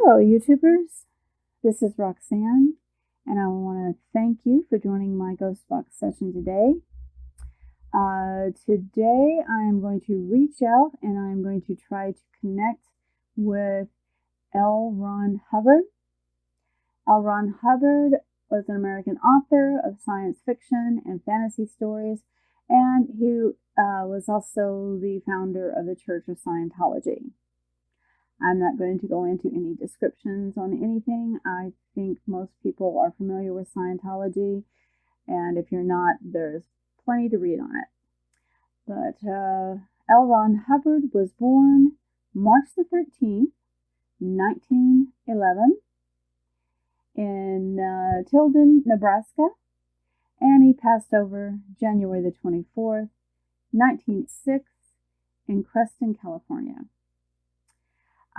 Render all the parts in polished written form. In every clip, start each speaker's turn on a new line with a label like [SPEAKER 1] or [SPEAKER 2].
[SPEAKER 1] Hello, YouTubers. This is Roxanne, and I want to thank you for joining my Ghost Box session today. Today, I am going to reach out and I'm going to try to connect with L. Ron Hubbard. L. Ron Hubbard was an American author of science fiction and fantasy stories, and he was also the founder of the Church of Scientology. I'm not going to go into any descriptions on anything. I think most people are familiar with Scientology, and if you're not, there's plenty to read on it. But L. Ron Hubbard was born March the 13th, 1911, in Tilden, Nebraska, and he passed over January the 24th, 1906, in Creston, California.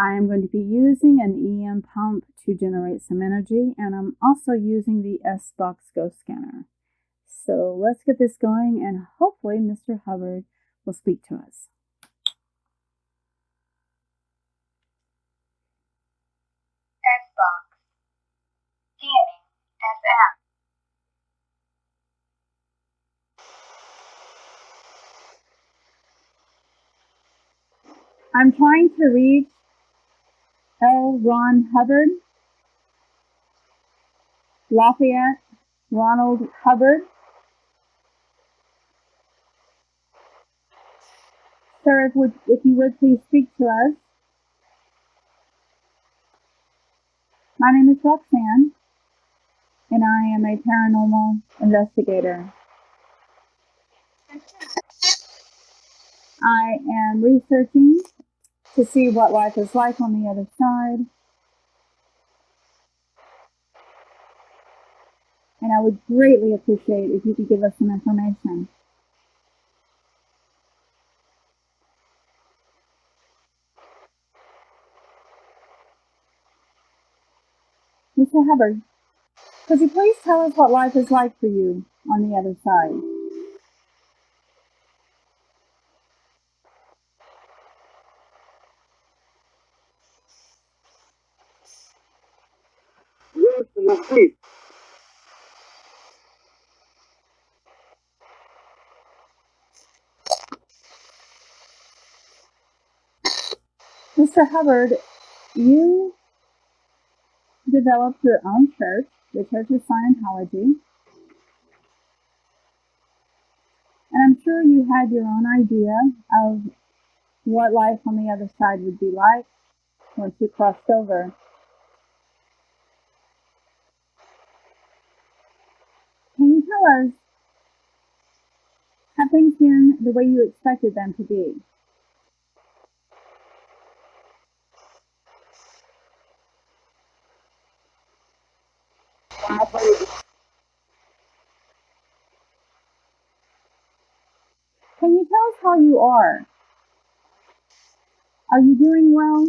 [SPEAKER 1] I am going to be using an EM pump to generate some energy, and I'm also using the S-Box Ghost Scanner. So let's get this going, and hopefully Mr. Hubbard will speak to us.
[SPEAKER 2] S-Box. Scanning FM.
[SPEAKER 1] I'm trying to reach L. Ron Hubbard, Lafayette Ronald Hubbard. Sir, if you would please speak to us. My name is Roxanne, and I am a paranormal investigator. I am researching to see what life is like on the other side. And I would greatly appreciate if you could give us some information. Mr. Hubbard, could you please tell us what life is like for you on the other side? Mr. Hubbard, you developed your own church, the Church of Scientology, and I'm sure you had your own idea of what life on the other side would be like once you crossed over. Can you tell us, have things been the way you expected them to be? Can you tell us how you are? Are you doing well?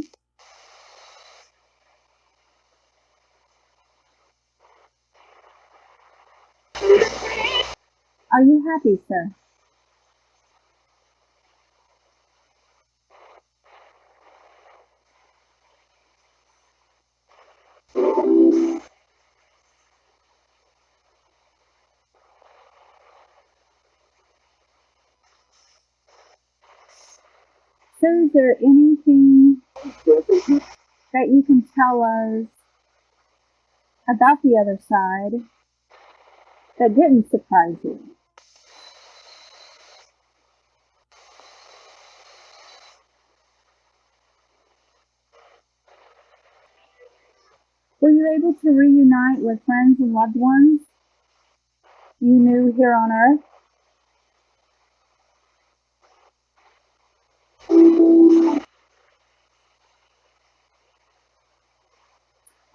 [SPEAKER 1] Are you happy, sir? Sir, is there anything that you can tell us about the other side that didn't surprise you? Were you able to reunite with friends and loved ones you knew here on Earth?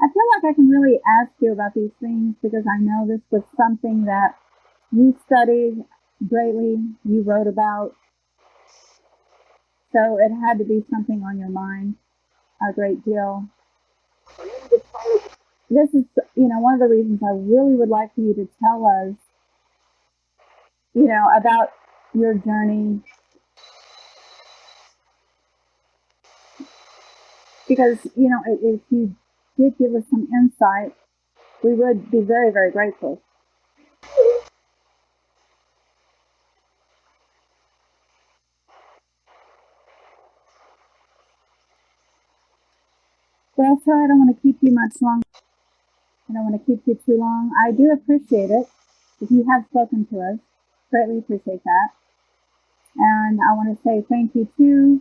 [SPEAKER 1] I feel like I can really ask you about these things because I know this was something that you studied greatly, you wrote about, so it had to be something on your mind a great deal. This is, one of the reasons I really would like for you to tell us, about your journey. Because, if you did give us some insight, we would be very, very grateful. Well, sir, I don't want to keep you much longer. I don't want to keep you too long. I do appreciate it if you have spoken to us. Greatly appreciate that. And I want to say thank you to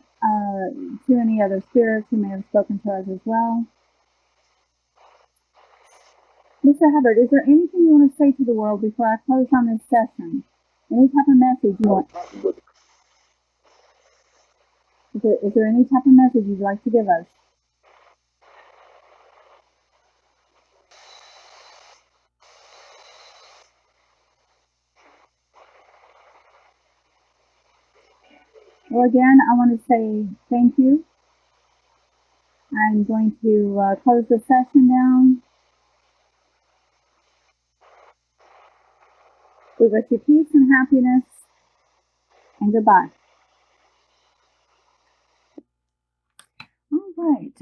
[SPEAKER 1] any other spirits who may have spoken to us as well. Mr. Hubbard, is there anything you want to say to the world before I close on this session? Any type of message you want? Is there any type of message you'd like to give us? Well, again, I want to say thank you. I'm going to close the session down. We wish you peace and happiness, and goodbye. All right.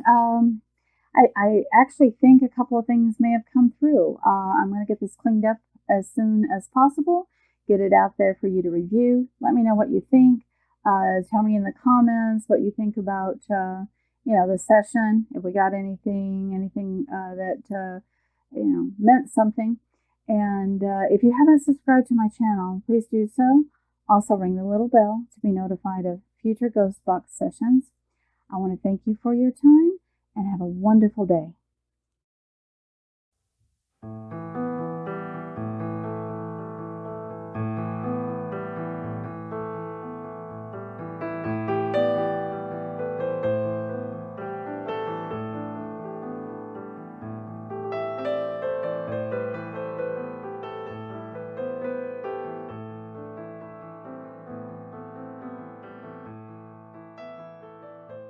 [SPEAKER 1] I actually think a couple of things may have come through. I'm going to get this cleaned up as soon as possible, get it out there for you to review. Let me know what you think. Tell me in the comments what you think about the session. If we got anything that meant something. And if you haven't subscribed to my channel, please do so. Also ring the little bell to be notified of future Ghost Box sessions. I want to thank you for your time and have a wonderful day.